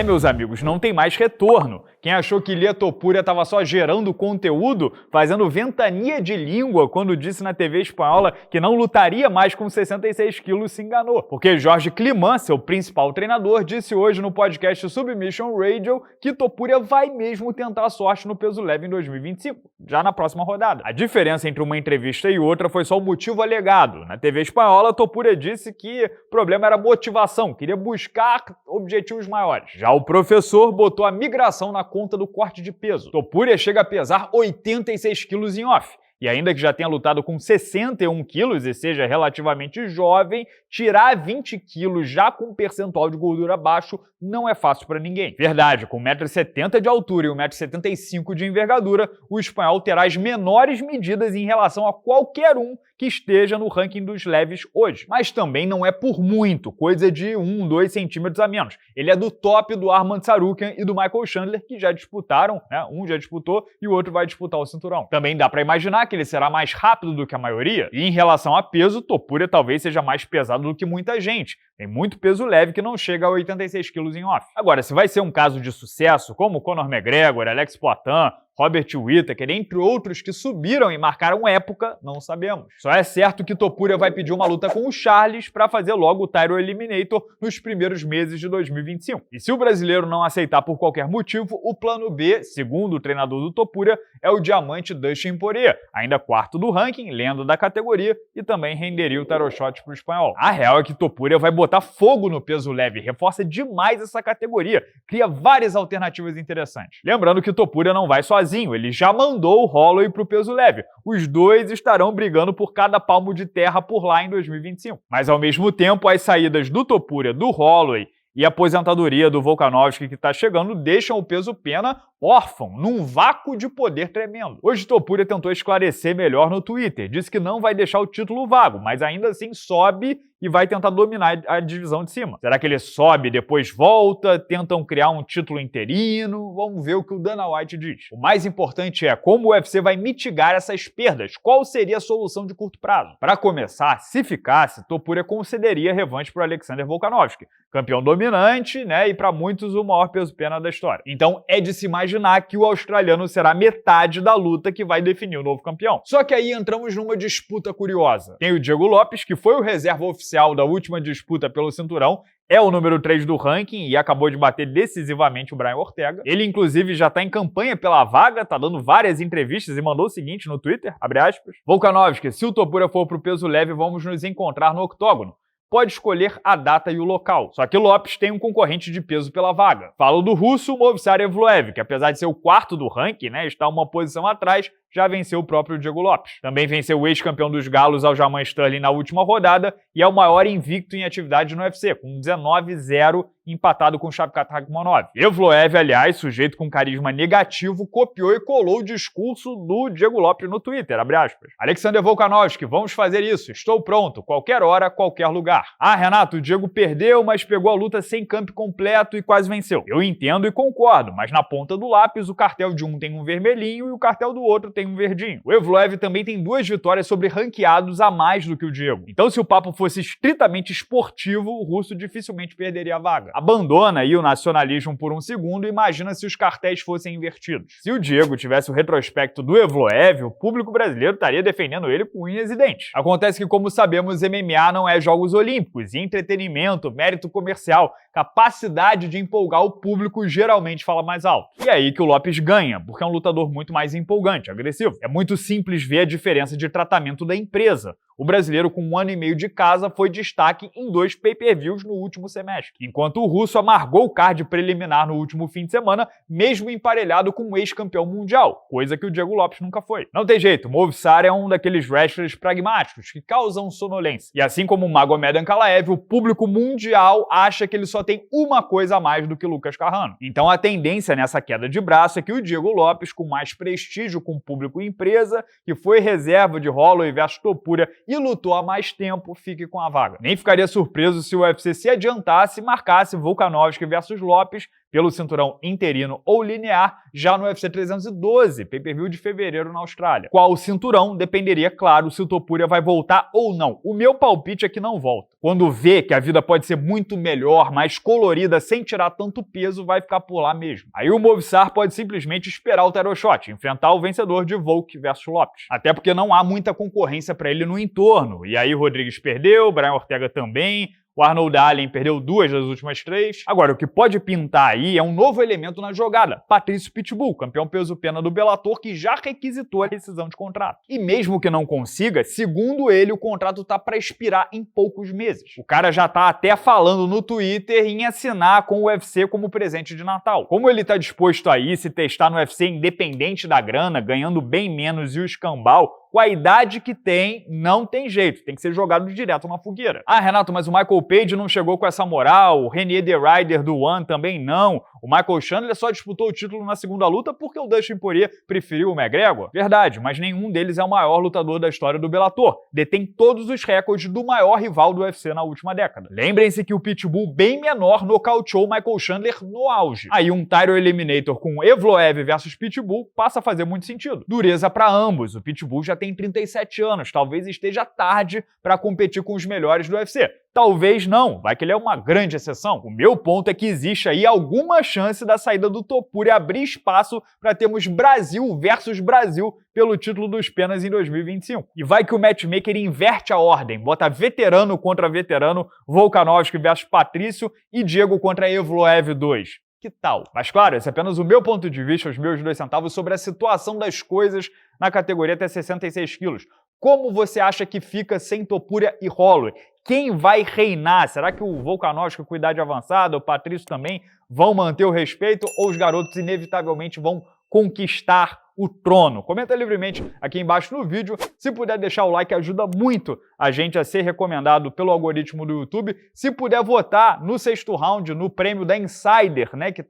Meus amigos, não tem mais retorno. Quem achou que Ilia Topuria estava só gerando conteúdo, fazendo ventania de língua quando disse na TV espanhola que não lutaria mais com 66 quilos, se enganou. Porque Jorge Kliman, seu principal treinador, disse hoje no podcast Submission Radio que Topuria vai mesmo tentar a sorte no peso leve em 2025, já na próxima rodada. A diferença entre uma entrevista e outra foi só o motivo alegado. Na TV espanhola, Topuria disse que o problema era motivação, queria buscar objetivos maiores. Já o professor botou a migração na conta do corte de peso. Topuria chega a pesar 86 quilos em off. E ainda que já tenha lutado com 61 quilos e seja relativamente jovem, tirar 20 quilos já com um percentual de gordura baixo não é fácil para ninguém. Verdade, com 1,70 m de altura e 1,75 m de envergadura, o espanhol terá as menores medidas em relação a qualquer um que esteja no ranking dos leves hoje. Mas também não é por muito, coisa de 2 centímetros a menos. Ele é do top do Arman Tsarukyan e do Michael Chandler, que já disputaram, né? Um já disputou e o outro vai disputar o cinturão. Também dá para imaginar que ele será mais rápido do que a maioria. E em relação a peso, Topuria talvez seja mais pesado do que muita gente. Tem muito peso leve que não chega a 86 quilos em off. Agora, se vai ser um caso de sucesso, como Conor McGregor, Alex Poatan, Robert Whittaker, entre outros que subiram e marcaram época, não sabemos. Só é certo que Topuria vai pedir uma luta com o Charles para fazer logo o Title Eliminator nos primeiros meses de 2025. E se o brasileiro não aceitar por qualquer motivo, o plano B, segundo o treinador do Topuria, é o diamante Dustin Poirier, ainda quarto do ranking, lenda da categoria, e também renderia o title shot para o espanhol. A real é que Topuria vai botar fogo no peso leve, reforça demais essa categoria, cria várias alternativas interessantes. Lembrando que Topuria não vai sozinho, ele já mandou o Holloway para o peso leve. Os dois estarão brigando por cada palmo de terra por lá em 2025. Mas ao mesmo tempo, as saídas do Topuria, do Holloway e a aposentadoria do Volkanovski que está chegando deixam o peso pena órfão, num vácuo de poder tremendo. Hoje Topuria tentou esclarecer melhor no Twitter, disse que não vai deixar o título vago, mas ainda assim sobe e vai tentar dominar a divisão de cima. Será que ele sobe e depois volta? Tentam criar um título interino? Vamos ver o que o Dana White diz. O mais importante é como o UFC vai mitigar essas perdas. Qual seria a solução de curto prazo? Para começar, se ficasse, Topuria concederia revanche para Alexander Volkanovski, campeão dominante, né, e para muitos o maior peso-pena da história. Então é de se imaginar que o australiano será metade da luta que vai definir o novo campeão. Só que aí entramos numa disputa curiosa. Tem o Diego Lopes, que foi o reserva oficial da última disputa pelo cinturão, é o número 3 do ranking e acabou de bater decisivamente o Brian Ortega. Ele, inclusive, já está em campanha pela vaga, tá dando várias entrevistas e mandou o seguinte no Twitter, abre aspas: Volkanovski, se o Topuria for pro peso leve, vamos nos encontrar no octógono. Pode escolher a data e o local. Só que Lopes tem um concorrente de peso pela vaga. Falo do russo Movsar Evloev, que apesar de ser o quarto do ranking, né, está uma posição atrás, já venceu o próprio Diego Lopes. Também venceu o ex-campeão dos galos Aljamain Sterling na última rodada e é o maior invicto em atividade no UFC, com 19-0, empatado com o Shavkat Rakhmonov. Evloev, aliás, sujeito com carisma negativo, copiou e colou o discurso do Diego Lopes no Twitter, abre aspas: Alexander Volkanovski, vamos fazer isso, estou pronto, qualquer hora, qualquer lugar. Ah, Renato, o Diego perdeu, mas pegou a luta sem campo completo e quase venceu. Eu entendo e concordo, mas na ponta do lápis o cartel de um tem um vermelhinho e o cartel do outro tem um verdinho. O Evloev também tem 2 vitórias sobre ranqueados a mais do que o Diego. Então, se o papo fosse estritamente esportivo, o russo dificilmente perderia a vaga. Abandona aí o nacionalismo por um segundo e imagina se os cartéis fossem invertidos. Se o Diego tivesse o retrospecto do Evloev, o público brasileiro estaria defendendo ele com unhas e dentes. Acontece que, como sabemos, MMA não é Jogos Olímpicos e entretenimento, mérito comercial, capacidade de empolgar o público geralmente fala mais alto. E é aí que o Lopes ganha, porque é um lutador muito mais empolgante, agressivo. É muito simples ver a diferença de tratamento da empresa. O brasileiro, com 1 ano e meio de casa, foi destaque em 2 pay-per-views no último semestre, enquanto o russo amargou o card preliminar no último fim de semana, mesmo emparelhado com um ex-campeão mundial, coisa que o Diego Lopes nunca foi. Não tem jeito, Movsar é um daqueles wrestlers pragmáticos que causam sonolência. E assim como o Magomed Ankalaev, o público mundial acha que ele só tem uma coisa a mais do que Lucas Carrano. Então a tendência nessa queda de braço é que o Diego Lopes, com mais prestígio com o público e empresa, que foi reserva de Holloway versus Topuria e lutou há mais tempo, fique com a vaga. Nem ficaria surpreso se o UFC se adiantasse e marcasse Volkanovski versus Lopes pelo cinturão interino ou linear já no UFC 312, pay-per-view de fevereiro na Austrália. Qual cinturão dependeria, claro, se o Topuria vai voltar ou não. O meu palpite é que não volta. Quando vê que a vida pode ser muito melhor, mais colorida, sem tirar tanto peso, vai ficar por lá mesmo. Aí o Movsar pode simplesmente esperar o title shot, enfrentar o vencedor de Volk versus Lopes. Até porque não há muita concorrência para ele no entorno. E aí Rodrigues perdeu, Brian Ortega também, o Arnold Allen perdeu 2 das últimas 3. Agora, o que pode pintar aí é um novo elemento na jogada. Patrício Pitbull, campeão peso-pena do Bellator, que já requisitou a rescisão de contrato. E mesmo que não consiga, segundo ele, o contrato tá para expirar em poucos meses. O cara já tá até falando no Twitter em assinar com o UFC como presente de Natal. Como ele tá disposto a ir se testar no UFC independente da grana, ganhando bem menos e o escambau, com a idade que tem, não tem jeito, tem que ser jogado direto na fogueira. Ah, Renato, mas o Michael Page não chegou com essa moral, o Renier The Rider do One também não, o Michael Chandler só disputou o título na segunda luta porque o Dustin Poirier preferiu o McGregor. Verdade, mas nenhum deles é o maior lutador da história do Bellator, detém todos os recordes do maior rival do UFC na última década. Lembrem-se que o Pitbull bem menor nocauteou o Michael Chandler no auge. Aí um title eliminator com Evloev versus Pitbull passa a fazer muito sentido. Dureza para ambos, o Pitbull já tem 37 anos, talvez esteja tarde para competir com os melhores do UFC. Talvez não, vai que ele é uma grande exceção. O meu ponto é que existe aí alguma chance da saída do Topuria abrir espaço para termos Brasil versus Brasil pelo título dos penas em 2025. E vai que o matchmaker inverte a ordem, bota veterano contra veterano, Volkanovski versus Patrício e Diego contra Evloev 2. Que tal? Mas claro, esse é apenas o meu ponto de vista, os meus 2 centavos sobre a situação das coisas na categoria até 66 quilos. Como você acha que fica sem Topuria e Holloway? Quem vai reinar? Será que o Volkanovski com idade avançada, o Patrício também, vão manter o respeito ou os garotos inevitavelmente vão conquistar o trono? Comenta livremente aqui embaixo no vídeo. Se puder deixar o like, ajuda muito a gente a ser recomendado pelo algoritmo do YouTube. Se puder votar no 6º round, no prêmio da Insider, né, que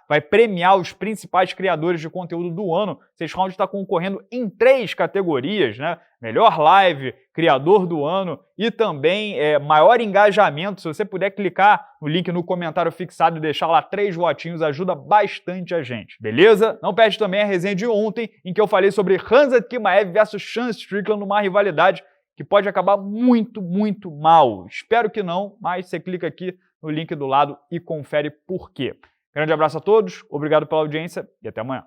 vai premiar os principais criadores de conteúdo do ano. 6º round está concorrendo em 3 categorias, né? Melhor live, criador do ano e também maior engajamento. Se você puder clicar no link no comentário fixado e deixar lá 3 votinhos, ajuda bastante a gente, beleza? Não perde também a resenha de ontem, em que eu falei sobre Khamzat Chimaev versus Sean Strickland numa rivalidade que pode acabar muito, muito mal. Espero que não, mas você clica aqui no link do lado e confere por quê. Grande abraço a todos, obrigado pela audiência e até amanhã.